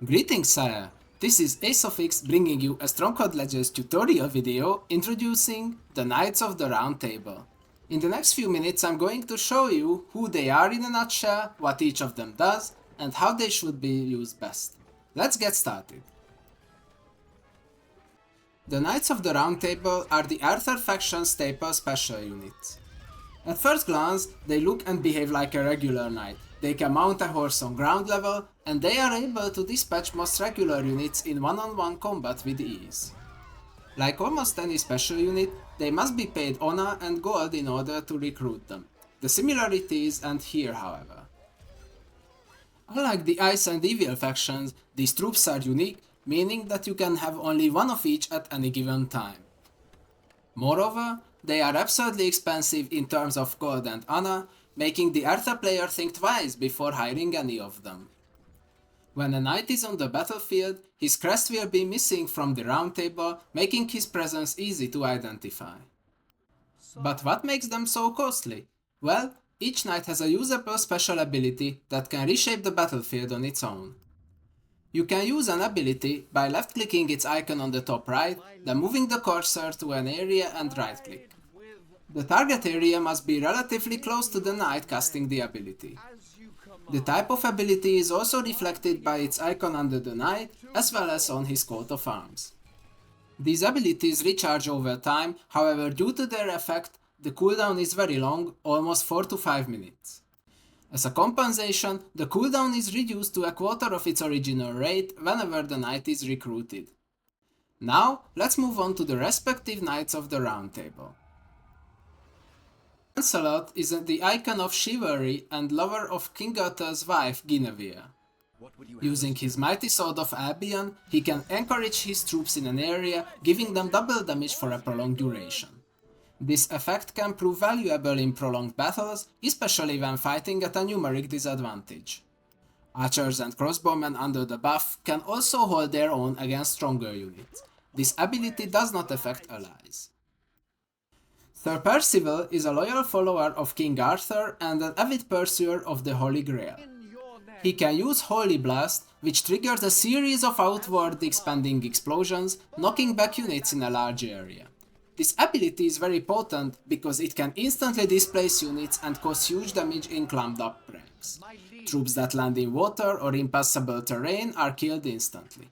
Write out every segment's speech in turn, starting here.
Greetings, sire! This is Ace bringing you a Stronghold Legends tutorial video introducing the Knights of the Round Table. In the next few minutes I'm going to show you who they are in a nutshell, what each of them does, and how they should be used best. Let's get started. The Knights of the Round Table are the Arthur faction's staple special units. At first glance, they look and behave like a regular knight. They can mount a horse on ground level, and they are able to dispatch most regular units in one-on-one combat with ease. Like almost any special unit, they must be paid honor and gold in order to recruit them. The similarities end here, however. Unlike the Ice and Evil factions, these troops are unique, meaning that you can have only one of each at any given time. Moreover, they are absurdly expensive in terms of gold and honor, making the Arthur player think twice before hiring any of them. When a knight is on the battlefield, his crest will be missing from the round table, making his presence easy to identify. But what makes them so costly? Well, each knight has a usable special ability that can reshape the battlefield on its own. You can use an ability by left-clicking its icon on the top right, then moving the cursor to an area and right-click. The target area must be relatively close to the knight casting the ability. The type of ability is also reflected by its icon under the knight, as well as on his coat of arms. These abilities recharge over time, however due to their effect, the cooldown is very long, almost 4 to 5 minutes. As a compensation, the cooldown is reduced to a quarter of its original rate whenever the knight is recruited. Now, let's move on to the respective Knights of the Round Table. Lancelot is the icon of chivalry and lover of King Arthur's wife Guinevere. Using his mighty sword of Albion, he can encourage his troops in an area, giving them double damage for a prolonged duration. This effect can prove valuable in prolonged battles, especially when fighting at a numeric disadvantage. Archers and crossbowmen under the buff can also hold their own against stronger units. This ability does not affect allies. Sir Percival is a loyal follower of King Arthur and an avid pursuer of the Holy Grail. He can use Holy Blast, which triggers a series of outward expanding explosions, knocking back units in a large area. This ability is very potent because it can instantly displace units and cause huge damage in climbed up ranks. Troops that land in water or impassable terrain are killed instantly.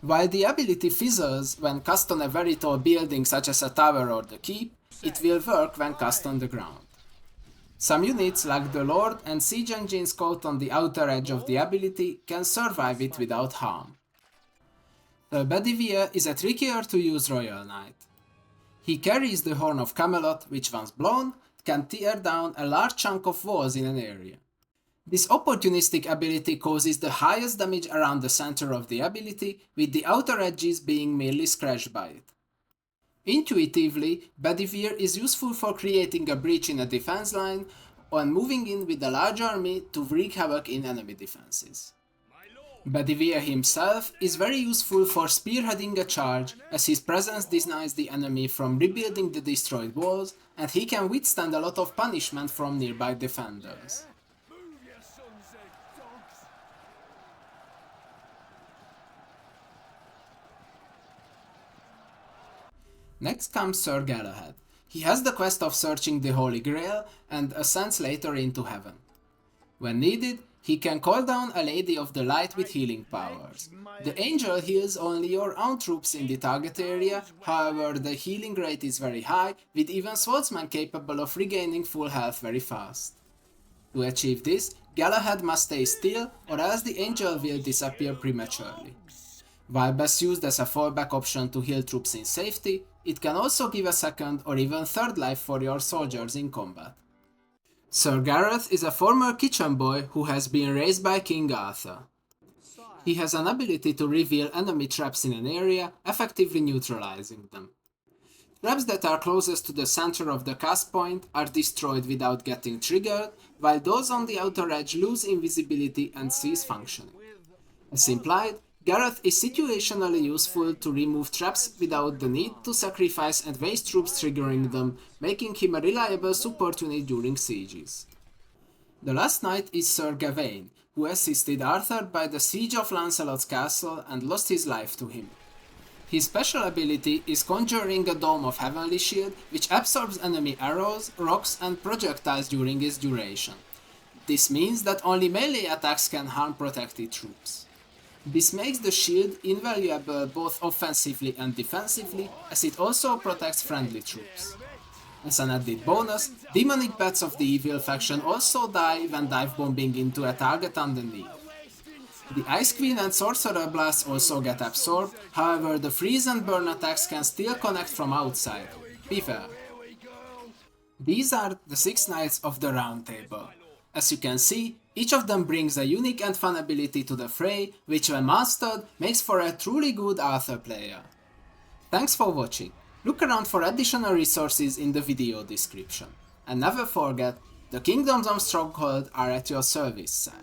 While the ability fizzles when cast on a very tall building such as a tower or the keep, it will work when cast on the ground. Some units like the Lord and Siege Engine's coat on the outer edge of the ability can survive it without harm. The Bedivere is a trickier to use Royal Knight. He carries the Horn of Camelot, which once blown, can tear down a large chunk of walls in an area. This opportunistic ability causes the highest damage around the center of the ability, with the outer edges being merely scratched by it. Intuitively, Bedivere is useful for creating a breach in a defense line and moving in with a large army to wreak havoc in enemy defenses. Bedivere himself is very useful for spearheading a charge, as his presence denies the enemy from rebuilding the destroyed walls, and he can withstand a lot of punishment from nearby defenders. Next comes Sir Galahad. He has the quest of searching the Holy Grail and ascends later into heaven. When needed, he can call down a Lady of the Light with healing powers. The angel heals only your own troops in the target area, however the healing rate is very high, with even swordsmen capable of regaining full health very fast. To achieve this, Galahad must stay still or else the angel will disappear prematurely. While best used as a fallback option to heal troops in safety, it can also give a second or even third life for your soldiers in combat. Sir Gareth is a former kitchen boy who has been raised by King Arthur. He has an ability to reveal enemy traps in an area, effectively neutralizing them. Traps that are closest to the center of the cast point are destroyed without getting triggered, while those on the outer edge lose invisibility and cease functioning. As implied, Gareth is situationally useful to remove traps without the need to sacrifice and waste troops triggering them, making him a reliable support unit during sieges. The last knight is Sir Gawain, who assisted Arthur by the siege of Lancelot's castle and lost his life to him. His special ability is conjuring a dome of heavenly shield which absorbs enemy arrows, rocks and projectiles during its duration. This means that only melee attacks can harm protected troops. This makes the shield invaluable both offensively and defensively, as it also protects friendly troops. As an added bonus, demonic bats of the evil faction also die when dive bombing into a target underneath. The Ice Queen and Sorcerer blasts also get absorbed, however the freeze and burn attacks can still connect from outside. Beware. These are the 6 knights of the Round Table. As you can see, each of them brings a unique and fun ability to the fray, which when mastered makes for a truly good Arthur player. Thanks for watching. Look around for additional resources in the video description. And never forget, the Kingdoms of Stronghold are at your service, sir.